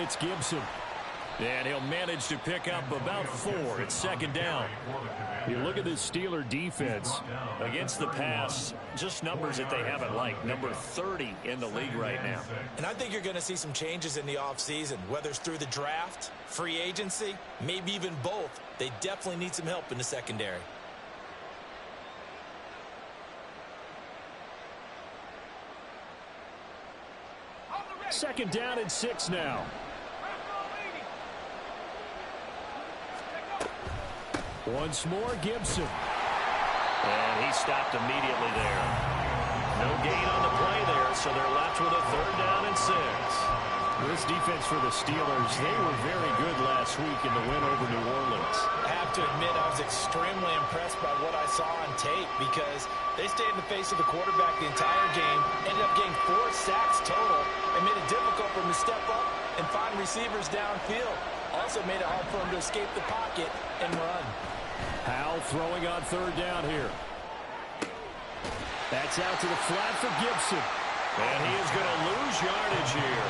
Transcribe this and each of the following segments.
it's Gibson. And he'll manage to pick up about 4. It's second down. You look at this Steeler defense against the pass, just numbers that they haven't liked. Number 30 in the league right now. And I think you're going to see some changes in the offseason, whether it's through the draft, free agency, maybe even both. They definitely need some help in the secondary. Second down and 6 now. Once more, Gibson. And he stopped immediately there. No gain on the play there, so they're left with a third down and 6. This defense for the Steelers, they were very good last week in the win over New Orleans. I have to admit, I was extremely impressed by what I saw on tape because they stayed in the face of the quarterback the entire game, ended up getting 4 sacks total, and made it difficult for him to step up and find receivers downfield. Also made it hard for him to escape the pocket and run. Howell throwing on third down here. That's out to the flat for Gibson. And he is going to lose yardage here.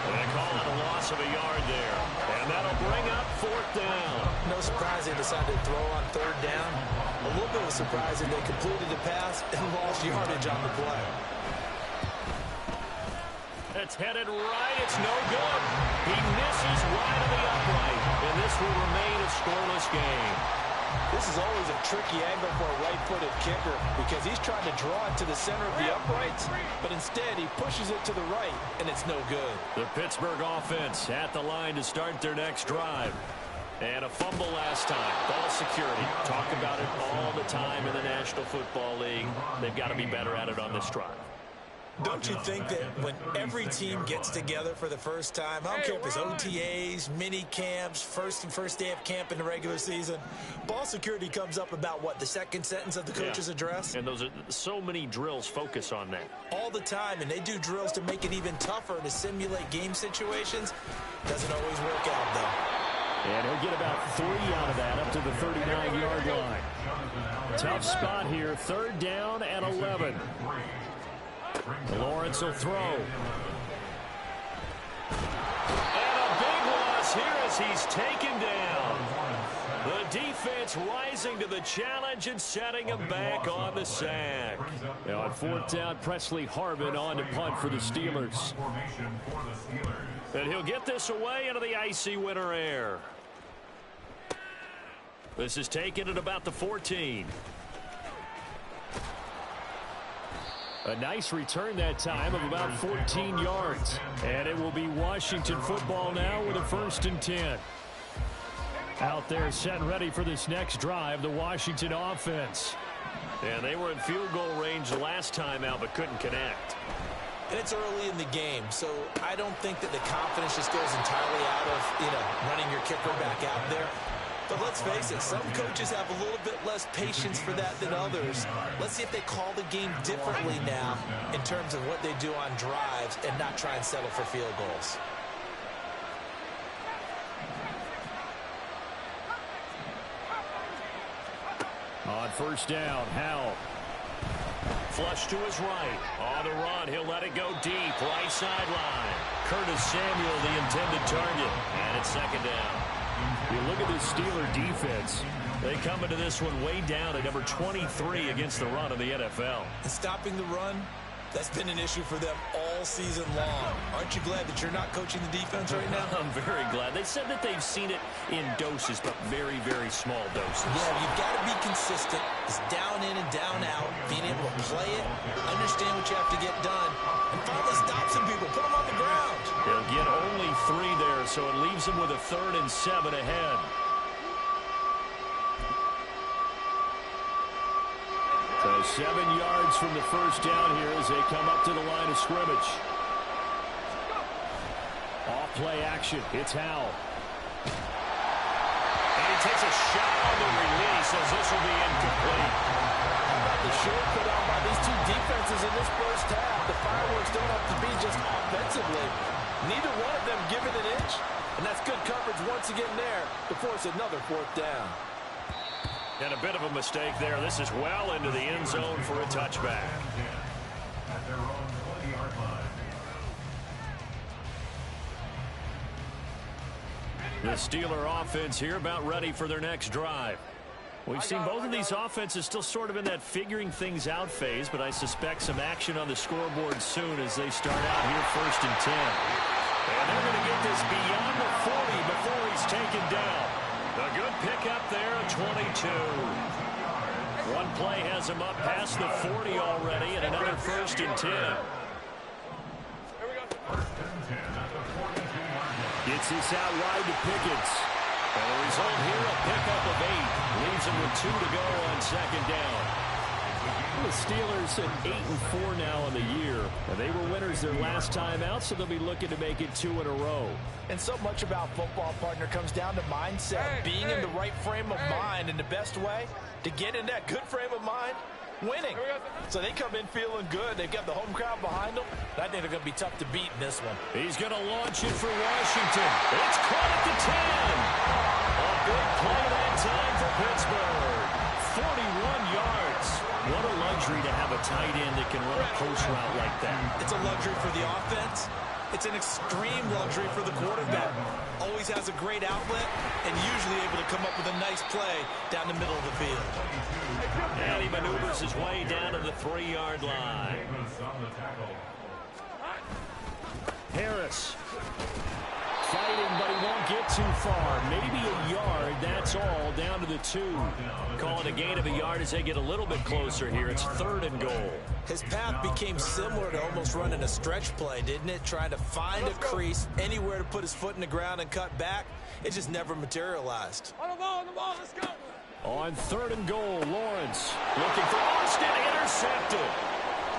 They call it a loss of a yard there. And that'll bring up 4th down. No surprise they decided to throw on third down. A little bit of a surprise that they completed the pass and lost yardage on the play. It's headed right. It's no good. He misses right on the upright. And this will remain a scoreless game. This is always a tricky angle for a right-footed kicker because he's trying to draw it to the center of the uprights, but instead he pushes it to the right, and it's no good. The Pittsburgh offense at the line to start their next drive. And a fumble last time. Ball security. Talk about it all the time in the National Football League. They've got to be better at it on this drive. Don't you think that when every team gets together for the first time, I don't care if it's OTAs, mini camps, first day of camp in the regular season, ball security comes up about what, the second sentence of the coach's address? And those are so many drills focus on that. All the time, and they do drills to make it even tougher to simulate game situations. Doesn't always work out, though. And he'll get about 3 out of that up to the 39-yard line. Tough spot here, third down and 11. Lawrence will throw. And a big loss here as he's taken down. The defense rising to the challenge and setting him back on the sack. Now on 4th down, Presley Harvin on to punt for the Steelers. And he'll get this away into the icy winter air. This is taken at about the 14. A nice return that time of about 14 yards. And it will be Washington football now with a 1st and 10. Out there set and ready for this next drive, the Washington offense. And they were in field goal range last time out but couldn't connect. And it's early in the game, so I don't think that the confidence just goes entirely out of, running your kicker back out there. But let's face it, some coaches have a little bit less patience for that than others. Let's see if they call the game differently now in terms of what they do on drives and not try and settle for field goals. On 1st down, Howell. Flush to his right. On the run, he'll let it go deep. Right sideline. Curtis Samuel, the intended target. And it's 2nd down. You look at this Steeler defense. They come into this one way down at number 23 against the run of the NFL. And stopping the run, that's been an issue for them all season long. Aren't you glad that you're not coaching the defense right now? I'm very glad. They said that they've seen it in doses, but very, very small doses. Yeah, you've got to be consistent. It's down in and down out, being able to play it, understand what you have to get done, and finally stop some people, put them on the ground. They'll get only 3 there, so it leaves them with a 3rd and 7 ahead. So 7 yards from the 1st down here as they come up to the line of scrimmage. Off play action. It's Howell. And he takes a shot on the release as this will be incomplete. How about the short put on by these two defenses in this first half? The fireworks don't have to be just offensively. Neither one of them give it an inch. And that's good coverage once again there to force another 4th down. And a bit of a mistake there. This is well into the end zone for a touchback. The Steeler offense here about ready for their next drive. We've seen both of these offenses still sort of in that figuring things out phase, but I suspect some action on the scoreboard soon as they start out here 1st and 10. And they're going to get this beyond the 40 before he's taken down. A good pickup there at 22. One play has him up past the 40 already, and another 1st and 10. Gets this out wide to Pickens. And the result here, a pickup of 8. Leaves him with 2 to go on 2nd down. The Steelers at 8-4 now on the year. And they were winners their last time out, so they'll be looking to make it 2 in a row. And so much about football, partner, comes down to mindset. Being in the right frame of mind, and the best way to get in that good frame of mind, winning. So they come in feeling good. They've got the home crowd behind them. I think they're going to be tough to beat in this one. He's going to launch it for Washington. It's caught at the 10. A big play that time for Pittsburgh. 41 yards. What a luxury to have a tight end that can run a post route like that. It's a luxury for the offense. It's an extreme luxury for the quarterback. Always has a great outlet and usually able to come up with a nice play down the middle of the field. And he maneuvers his way down to the 3-yard line. Harris fighting, but he won't get too far. Maybe a yard, that's all, down to the 2. Calling a gain of a yard as they get a little bit closer here. It's 3rd and goal. His path became similar to almost running a stretch play, didn't it? Trying to find a crease, anywhere to put his foot in the ground and cut back. It just never materialized. On the ball, let's go. On 3rd and goal, Lawrence looking for Austin, intercepted.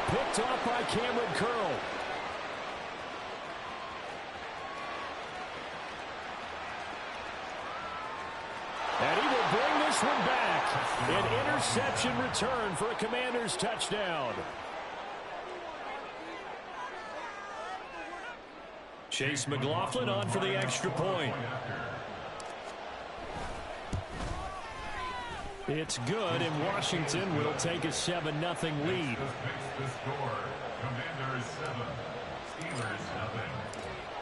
Picked off by Cameron Curl. And he will bring this one back. An interception return for a Commanders touchdown. Chase McLaughlin on for the extra point. It's good, and Washington will take a 7-0 lead.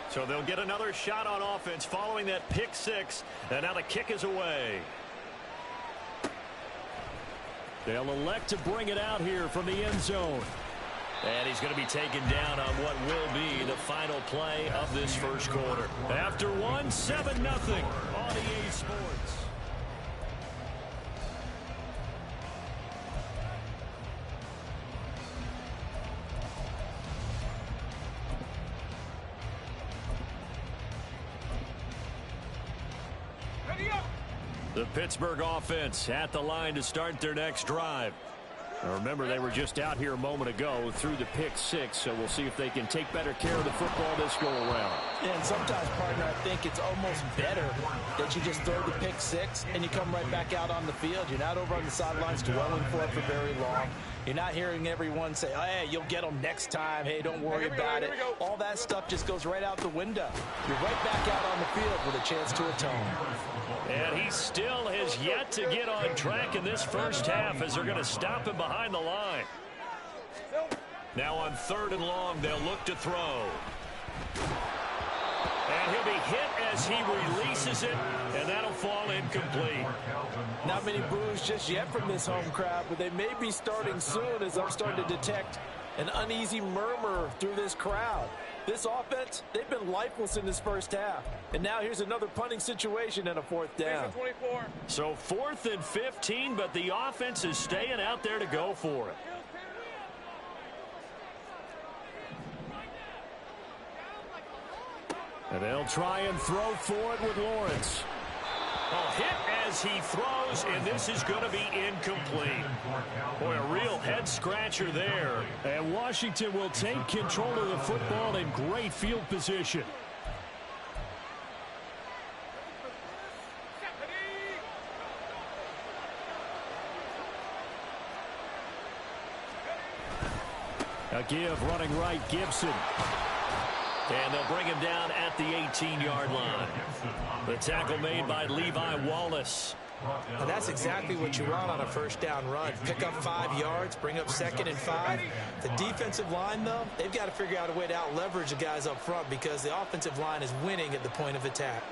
So they'll get another shot on offense following that pick 6, and now the kick is away. They'll elect to bring it out here from the end zone. And he's going to be taken down on what will be the final play of this first quarter. After 7-0 on EA Sports. The Pittsburgh offense at the line to start their next drive. Now remember, they were just out here a moment ago through the pick 6, so we'll see if they can take better care of the football this go around. And sometimes, partner, I think it's almost better that you just throw the pick 6 and you come right back out on the field. You're not over on the sidelines dwelling for it for very long. You're not hearing everyone say, oh, hey, you'll get them next time. Hey, don't worry about it. All that stuff just goes right out the window. You're right back out on the field with a chance to atone. And he still has yet to get on track in this first half as they're going to stop him behind the line. Now on 3rd and long, they'll look to throw. And he'll be hit as he releases it, and that'll fall incomplete. Not many boos just yet from this home crowd, but they may be starting soon as I'm starting to detect an uneasy murmur through this crowd. This offense, they've been lifeless in this first half. And now here's another punting situation and a 4th down. So 4th and 15, but the offense is staying out there to go for it. And they'll try and throw for it with Lawrence. A hit as he throws, and this is going to be incomplete. Boy, a real head-scratcher there. And Washington will take control of the football in great field position. A give running right, Gibson. And they'll bring him down at the 18-yard line. The tackle made by Levi Wallace. And that's exactly what you want on a first down run. Pick up 5 yards, bring up 2nd and 5. The defensive line, though, they've got to figure out a way to out-leverage the guys up front because the offensive line is winning at the point of attack.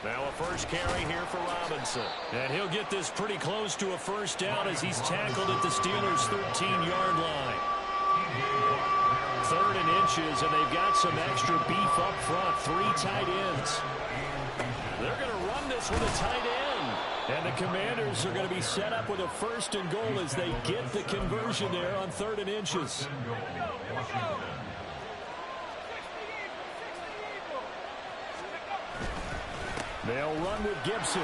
Now a first carry here for Robinson. And he'll get this pretty close to a first down as he's tackled at the Steelers' 13-yard line. 3rd and inches, and they've got some extra beef up front. 3 tight ends. They're going to run this with a tight end. And the Commanders are going to be set up with a 1st and goal as they get the conversion there on 3rd and inches. They'll run with Gibson.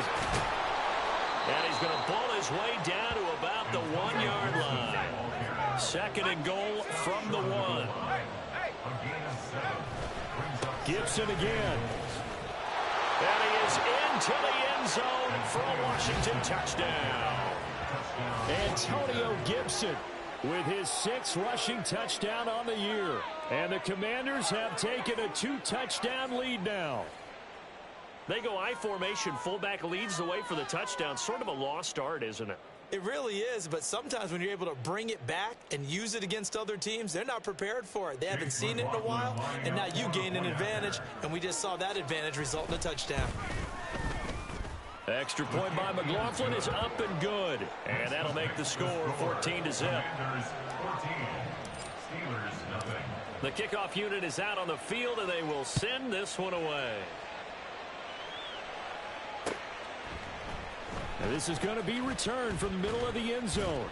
And he's going to pull his way down to about the 1-yard line. 2nd and goal from the 1. Gibson again. And he is into the end zone for a Washington touchdown. Antonio Gibson with his 6th rushing touchdown on the year. And the Commanders have taken a 2-touchdown lead now. They go I formation. Fullback leads the way for the touchdown. Sort of a lost art, isn't it? It really is, but sometimes when you're able to bring it back and use it against other teams, they're not prepared for it. They haven't seen it in a while, and now you gain an advantage, and we just saw that advantage result in a touchdown. Extra point by McLaughlin is up and good. And that'll make the score 14-0. The kickoff unit is out on the field, and they will send this one away. And this is going to be returned from the middle of the end zone.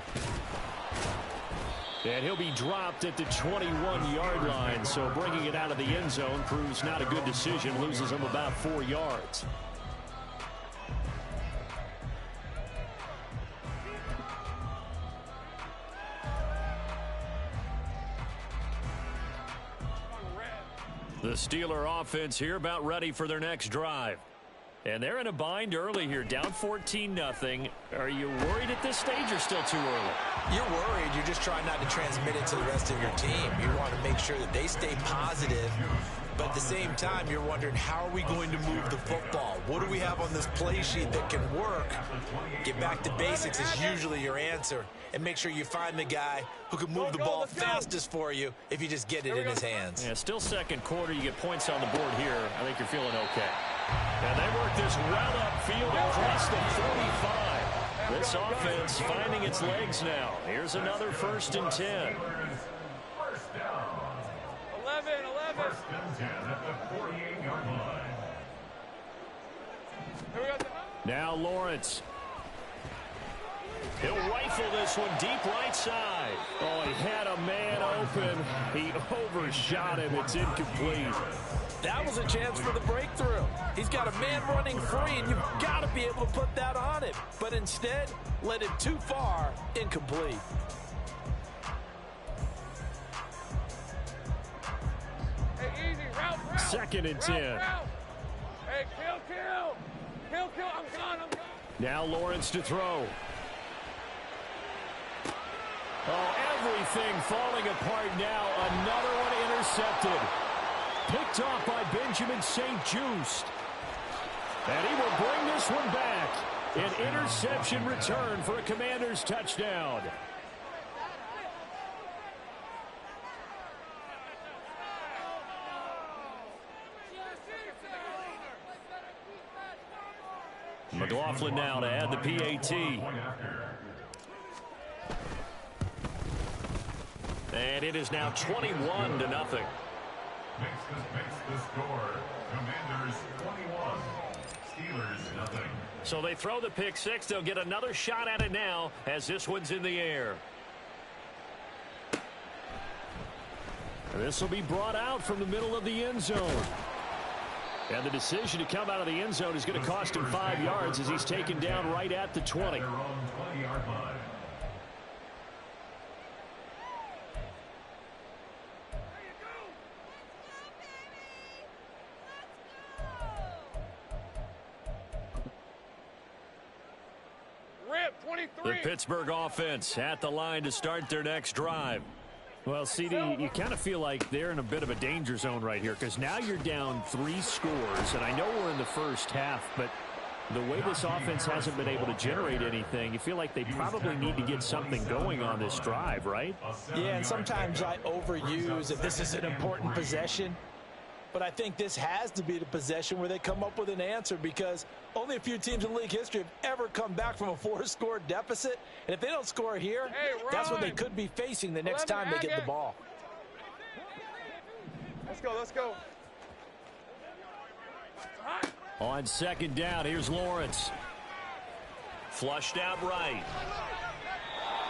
And he'll be dropped at the 21-yard line, so bringing it out of the end zone proves not a good decision, loses him about 4 yards. The Steeler offense here about ready for their next drive. And they're in a bind early here, down 14-0. Are you worried at this stage or still too early? You're worried. You're just trying not to transmit it to the rest of your team. You want to make sure that they stay positive. But at the same time, you're wondering, how are we going to move the football? What do we have on this play sheet that can work? Get back to basics is usually your answer. And make sure you find the guy who can move the ball fastest for you if you just get it in his hands. Yeah, still 2nd quarter. You get points on the board here. I think you're feeling okay. And they work this well upfield across the 45. This offense finding its legs now. Here's another 1st and 10. 11. Now Lawrence. He'll rifle this one deep right side. Oh, he had a man open. He overshot him. It's incomplete. That was a chance for the breakthrough. He's got a man running free, and you've got to be able to put that on him. But instead, led it too far, incomplete. Hey, easy, route. 2nd and 10. Hey, kill. I'm gone. Now Lawrence to throw. Oh, everything falling apart now. Another one intercepted. Picked off by Benjamin St-Juste. And he will bring this one back. An interception return for a Commanders touchdown. McLaughlin now to add the PAT. And it is now 21-0. Makes the score. Commanders 21, Steelers nothing. So they throw the pick six. They'll get another shot at it now as this one's in the air. This will be brought out from the middle of the end zone. And the decision to come out of the end zone is going to cost him 5 yards as he's taken down right at the 20. Their own 20-yard line. The Pittsburgh offense at the line to start their next drive. Well, CD, you kind of feel like they're in a bit of a danger zone right here because now you're down 3 scores, and I know we're in the first half, but the way this offense hasn't been able to generate anything, you feel like they probably need to get something going on this drive, right? Yeah, and sometimes I overuse if this is an important possession. But I think this has to be the possession where they come up with an answer, because only a few teams in league history have ever come back from a 4-score deficit. And if they don't score here, that's what they could be facing the next time they get the ball. Let's go, let's go. On second down, here's Lawrence. Flushed out right.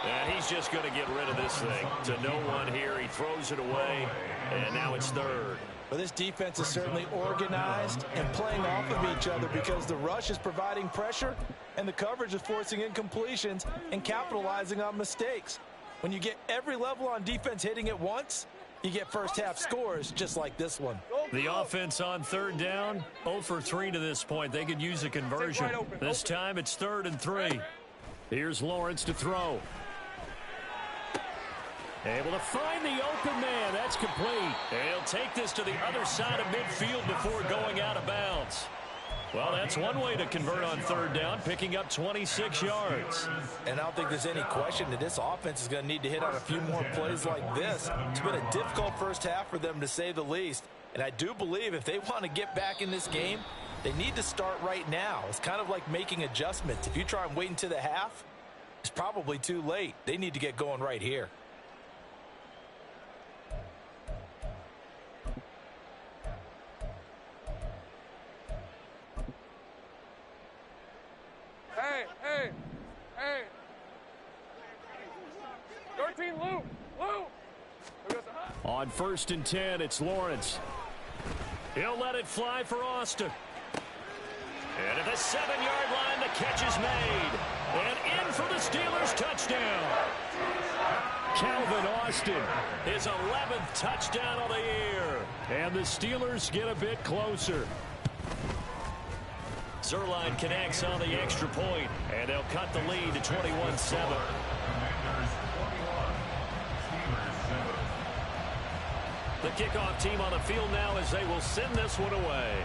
And he's just going to get rid of this thing. To no one here. He throws it away, and now it's third. Well, this defense is certainly organized and playing off of each other, because the rush is providing pressure and the coverage is forcing incompletions and capitalizing on mistakes. When you get every level on defense hitting at once, you get first half scores just like this one. The offense on third down, 0 for 3 to this point. They could use a conversion. This time it's 3rd and 3. Here's Lawrence to throw. Able to find the open man. That's complete. He'll take this to the other side of midfield before going out of bounds. Well, that's one way to convert on third down, picking up 26 yards. And I don't think there's any question that this offense is going to need to hit on a few more plays like this. It's been a difficult first half for them, to say the least. And I do believe if they want to get back in this game, they need to start right now. It's kind of like making adjustments. If you try and wait until the half, it's probably too late. They need to get going right here. Hey. 13, Lou. On 1st and 10, it's Lawrence. He'll let it fly for Austin. And at the 7-yard line, the catch is made. And in for the Steelers touchdown. Calvin Austin, his 11th touchdown of the year. And the Steelers get a bit closer. Zuerlein connects on the extra point, and they'll cut the lead to 21-7. The kickoff team on the field now as they will send this one away.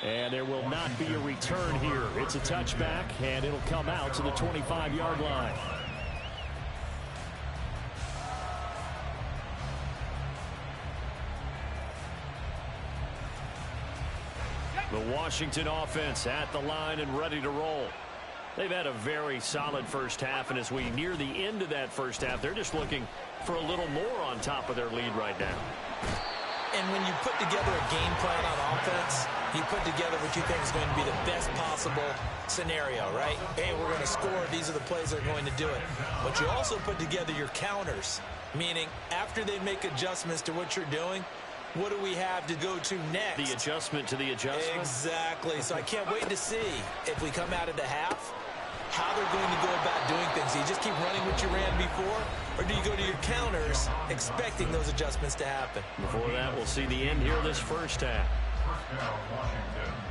And there will not be a return here. It's a touchback, and it'll come out to the 25-yard line. The Washington offense at the line and ready to roll. They've had a very solid first half, and as we near the end of that first half, they're just looking for a little more on top of their lead right now. And when you put together a game plan on offense, you put together what you think is going to be the best possible scenario, right? Hey, we're going to score. These are the plays that are going to do it. But you also put together your counters, meaning after they make adjustments to what you're doing, what do we have to go to next? The adjustment to the adjustment? Exactly. So I can't wait to see if we come out of the half, how they're going to go about doing things. Do you just keep running what you ran before, or do you go to your counters expecting those adjustments to happen? Before that, we'll see the end here of this first half.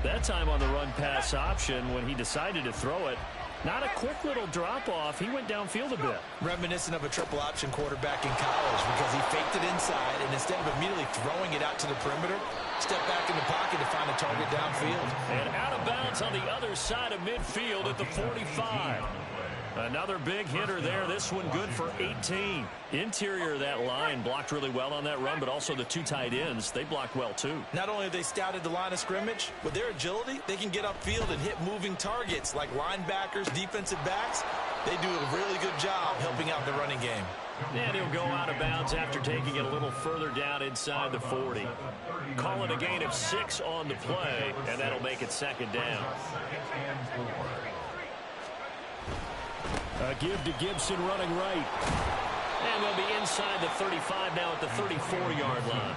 That time on the run-pass option, when he decided to throw it, not a quick little drop-off. He went downfield a bit. Reminiscent of a triple option quarterback in college, because he faked it inside, and instead of immediately throwing it out to the perimeter, stepped back in the pocket to find a target downfield. And out of bounds on the other side of midfield at the 45. Another big hitter there. This one good for 18. Interior of that line blocked really well on that run, but also the two tight ends, they blocked well too. Not only have they scouted the line of scrimmage, with their agility, they can get upfield and hit moving targets like linebackers, defensive backs. They do a really good job helping out the running game. And he'll go out of bounds after taking it a little further down inside the 40. Call it a gain of 6 on the play, and that'll make it second down. A give to Gibson running right. And they'll be inside the 35 now at the 34-yard line.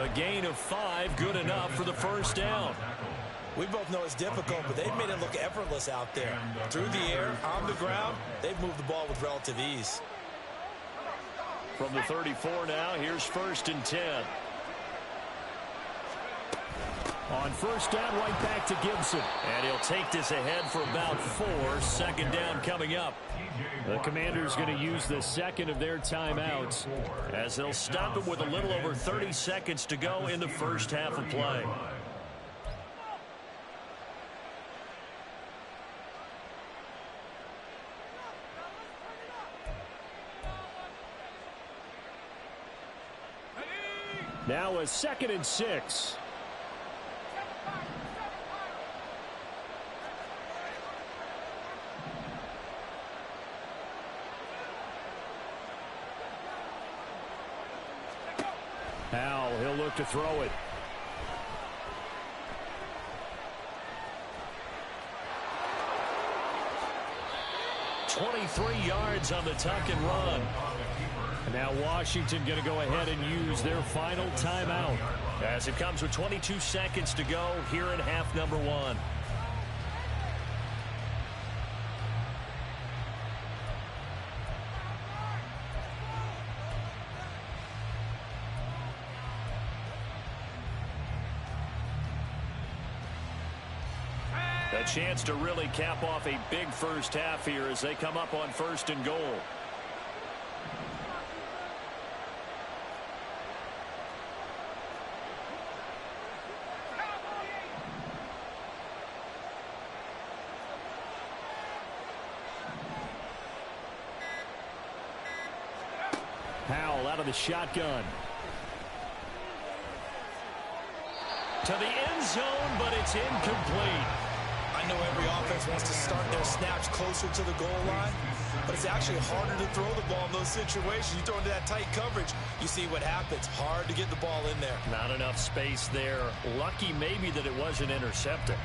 A gain of 5, good enough for the first down. We both know it's difficult, but they've made it look effortless out there. Through the air, on the ground, they've moved the ball with relative ease. From the 34 now, here's 1st and 10. On first down, right back to Gibson. And he'll take this ahead for about 4. Second down coming up. The Commanders going to use the second of their timeouts, as they'll stop it with a little over 30 seconds to go in the first half of play. Now a 2nd and 6. Howell, he'll look to throw it. "23 yards on the tuck and run." And now Washington going to go ahead and use their final timeout, as it comes with 22 seconds to go here in half number 1. A chance to really cap off a big first half here as they come up on 1st and goal. Howell out of the shotgun. To the end zone, but it's incomplete. I know every offense wants to start their snaps closer to the goal line, but it's actually harder to throw the ball in those situations. You throw into that tight coverage, you see what happens. Hard to get the ball in there. Not enough space there. Lucky maybe that it wasn't intercepted.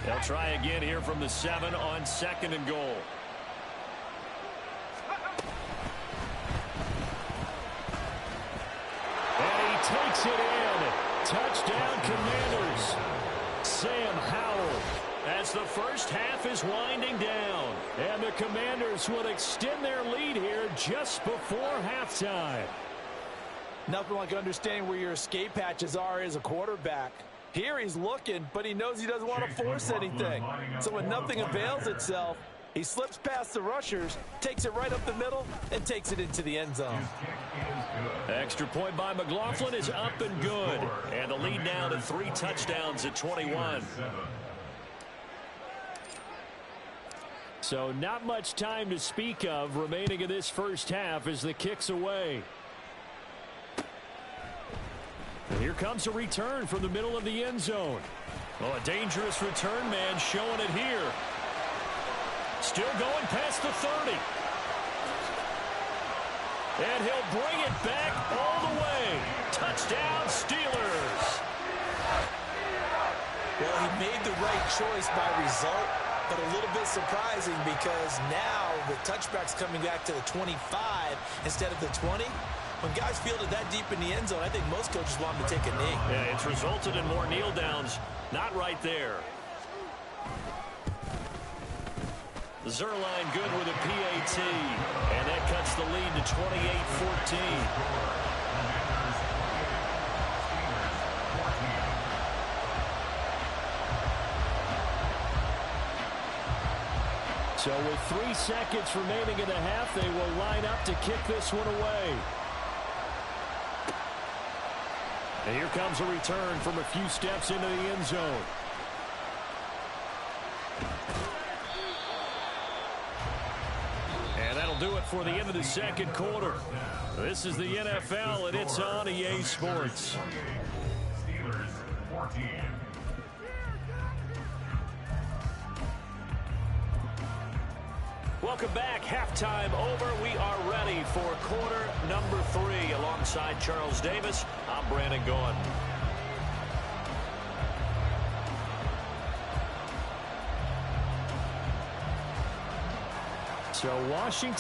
They'll try again here from the 7 on 2nd and goal. Takes it in. Touchdown, Commanders. Sam Howell, as the first half is winding down. And the Commanders will extend their lead here just before halftime. Nothing like understanding where your escape hatches are as a quarterback. Here he's looking, but he knows he doesn't want to force anything. So when nothing avails itself, he slips past the rushers, takes it right up the middle, and takes it into the end zone. Extra point by McLaughlin is up and good. And the lead now to 3 touchdowns at 21. So not much time to speak of remaining in this first half as the kick's away. And here comes a return from the middle of the end zone. Well, a dangerous return man showing it here. Still going past the 30. And he'll bring it back all the way. Touchdown, Steelers. Well, he made the right choice by result, but a little bit surprising because now the touchback's coming back to the 25 instead of the 20. When guys field it that deep in the end zone, I think most coaches want them to take a knee. Yeah, it's resulted in more kneel downs. Not right there. Zuerlein good with a PAT. And that cuts the lead to 28-14. So with 3 seconds remaining in the half, they will line up to kick this one away. And here comes a return from a few steps into the end zone. And that'll do it for the end of the second quarter. This is the NFL, and it's on EA Sports. Steelers 14. Welcome back. Halftime over. We are ready for quarter number 3. Alongside Charles Davis, I'm Brandon Gaughan. So Washington